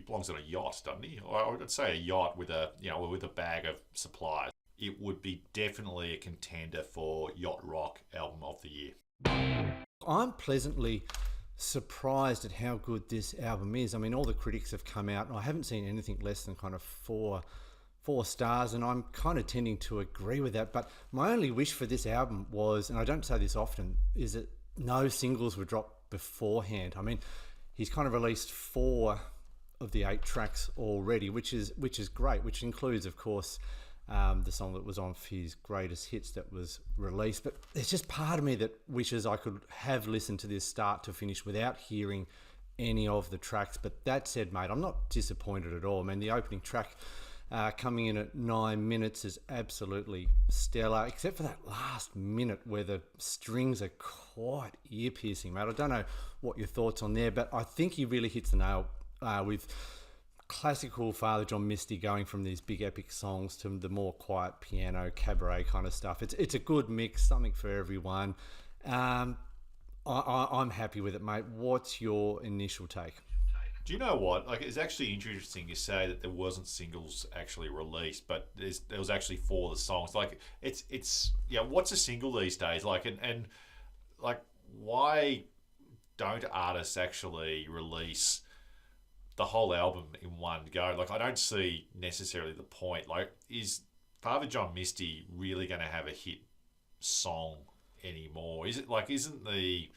he belongs on a yacht, doesn't he? Or I would say a yacht with a bag of supplies. It would be definitely a contender for Yacht Rock Album of the Year. I'm pleasantly surprised at how good this album is. I mean, all the critics have come out, and I haven't seen anything less than kind of four stars, and I'm kind of tending to agree with that. But my only wish for this album was, and I don't say this often, is that no singles were dropped beforehand. I mean, he's kind of released 4 of the 8 tracks already, which is great, which includes, of course, the song that was on his greatest hits that was released. But there's just part of me that wishes I could have listened to this start to finish without hearing any of the tracks. But that said, mate, I'm not disappointed at all. I mean, the opening track coming in at 9 minutes is absolutely stellar, except for that last minute where the strings are quite ear-piercing, mate. I don't know what your thoughts on there, but I think he really hits the nail with classical Father John Misty going from these big epic songs to the more quiet piano cabaret kind of stuff. It's a good mix, something for everyone. I'm happy with it, mate. What's your initial take? Do you know what? Like, it's actually interesting you say that there wasn't singles actually released, but there was actually 4 of the songs. Like, it's what's a single these days? Like, and like, why don't artists actually release the whole album in one go? Like, I don't see necessarily the point. Like, is Father John Misty really going to have a hit song anymore? Is it like, isn't the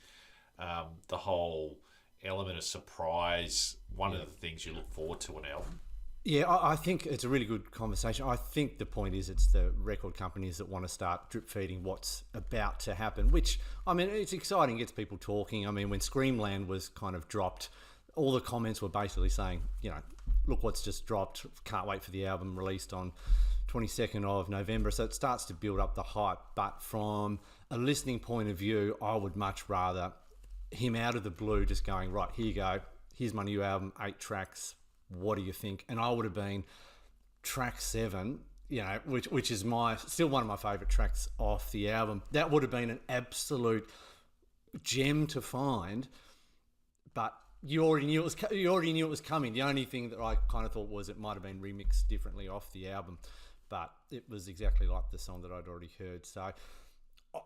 whole element of surprise one of the things you look forward to an album? Yeah, I think it's a really good conversation. I think the point is it's the record companies that want to start drip feeding what's about to happen, which, I mean, it's exciting, gets people talking. I mean, when Screamland was kind of dropped, all the comments were basically saying, look what's just dropped, can't wait for the album released on 22nd of November. So it starts to build up the hype. But from a listening point of view, I would much rather him out of the blue just going, right, here you go, here's my new album, 8 tracks, what do you think? And I would have been track 7, which is still one of my favourite tracks off the album. That would have been an absolute gem to find, but you already knew it was coming. The only thing that I kind of thought was it might have been remixed differently off the album, but it was exactly like the song that I'd already heard. So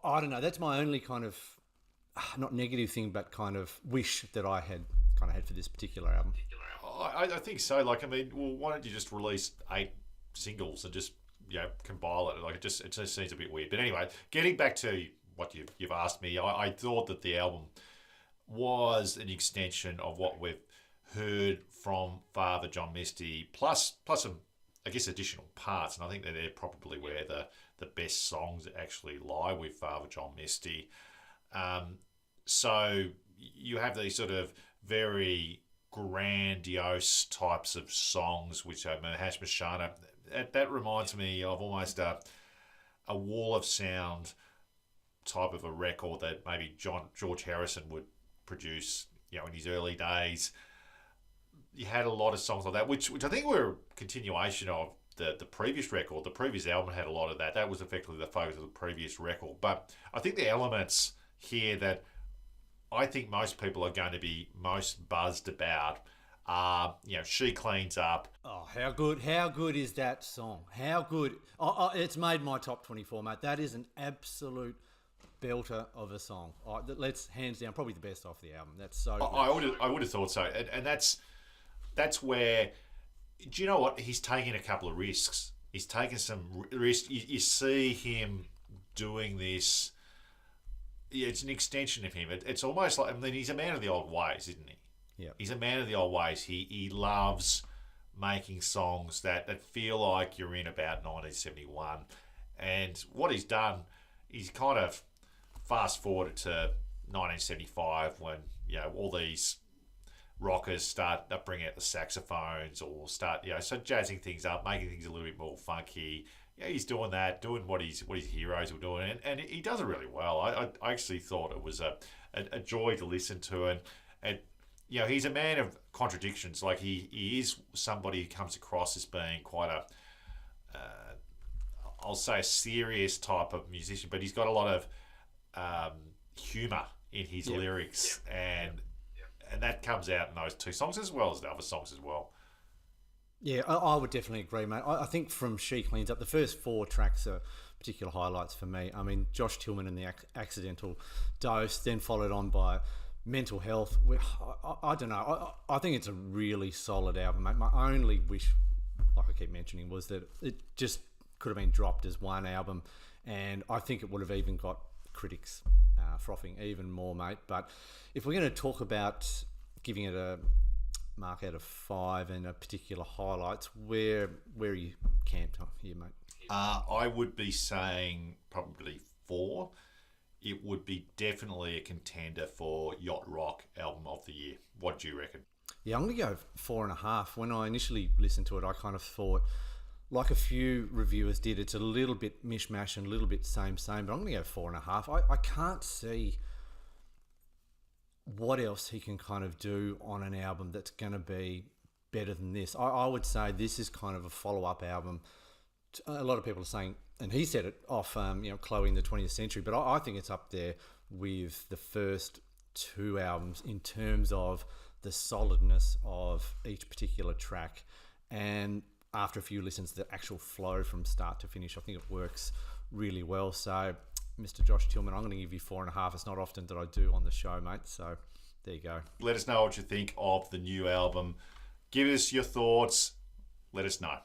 I don't know, that's my only kind of not negative thing, but kind of wish that I had for this particular album. I think so. Like, I mean, well, why don't you just release 8 singles and just compile it? Like, it just seems a bit weird. But anyway, getting back to what you've asked me, I thought that the album was an extension of what we've heard from Father John Misty, plus some, I guess, additional parts. And I think that they're probably where the best songs actually lie with Father John Misty. So you have these sort of very grandiose types of songs, which are Mahashmashana. That reminds me of almost a wall of sound type of a record that maybe George Harrison would produce, in his early days. You had a lot of songs like that, which I think were a continuation of the previous record. The previous album had a lot of that. That was effectively the focus of the previous record. But I think the elements here that I think most people are going to be most buzzed about are, She Cleans Up. Oh, how good is that song? How good. It's made my top 24, mate. That is an absolute belter of a song. Let's hands down, probably the best off the album. That's so good. I would have thought so. And that's where, do you know what? He's taking a couple of risks. He's taken some risks. You see him doing this. Yeah, it's an extension of him. It's almost like, I mean, he's a man of the old ways, isn't he? Yeah. He's a man of the old ways. He loves making songs that feel like you're in about 1971. And what he's done, he's kind of fast forwarded to 1975 when, all these rockers start bringing out the saxophones or start, so jazzing things up, making things a little bit more funky. Yeah, he's doing that, doing what his heroes were doing, and he does it really well. I actually thought it was a joy to listen to, and he's a man of contradictions. Like, he is somebody who comes across as being quite I'll say a serious type of musician, but he's got a lot of humour in his lyrics, and that comes out in those 2 songs as well as the other songs as well. Yeah, I would definitely agree, mate. I think from She Cleans Up, the first four tracks are particular highlights for me. I mean, Josh Tillman and the Accidental Dose, then followed on by Mental Health. I don't know. I think it's a really solid album, mate. My only wish, like I keep mentioning, was that it just could have been dropped as one album, and I think it would have even got critics frothing even more, mate. But if we're going to talk about giving it a mark out of 5 and a particular highlights, where are you camped on here, mate? I would be saying probably 4. It would be definitely a contender for Yacht Rock Album of the Year. What do you reckon? Yeah, I'm going to go 4.5. When I initially listened to it, I kind of thought, like a few reviewers did, it's a little bit mishmash and a little bit same, but I'm going to go 4.5. I can't see what else he can kind of do on an album that's going to be better than this. I would say this is kind of a follow-up album. A lot of people are saying, and he said it off, Chloe in the 20th Century, but I think it's up there with the first 2 albums in terms of the solidness of each particular track. And after a few listens, the actual flow from start to finish, I think it works really well. So, Mr. Josh Tillman, I'm going to give you 4.5. It's not often that I do on the show, mate. So, there you go. Let us know what you think of the new album. Give us your thoughts. Let us know.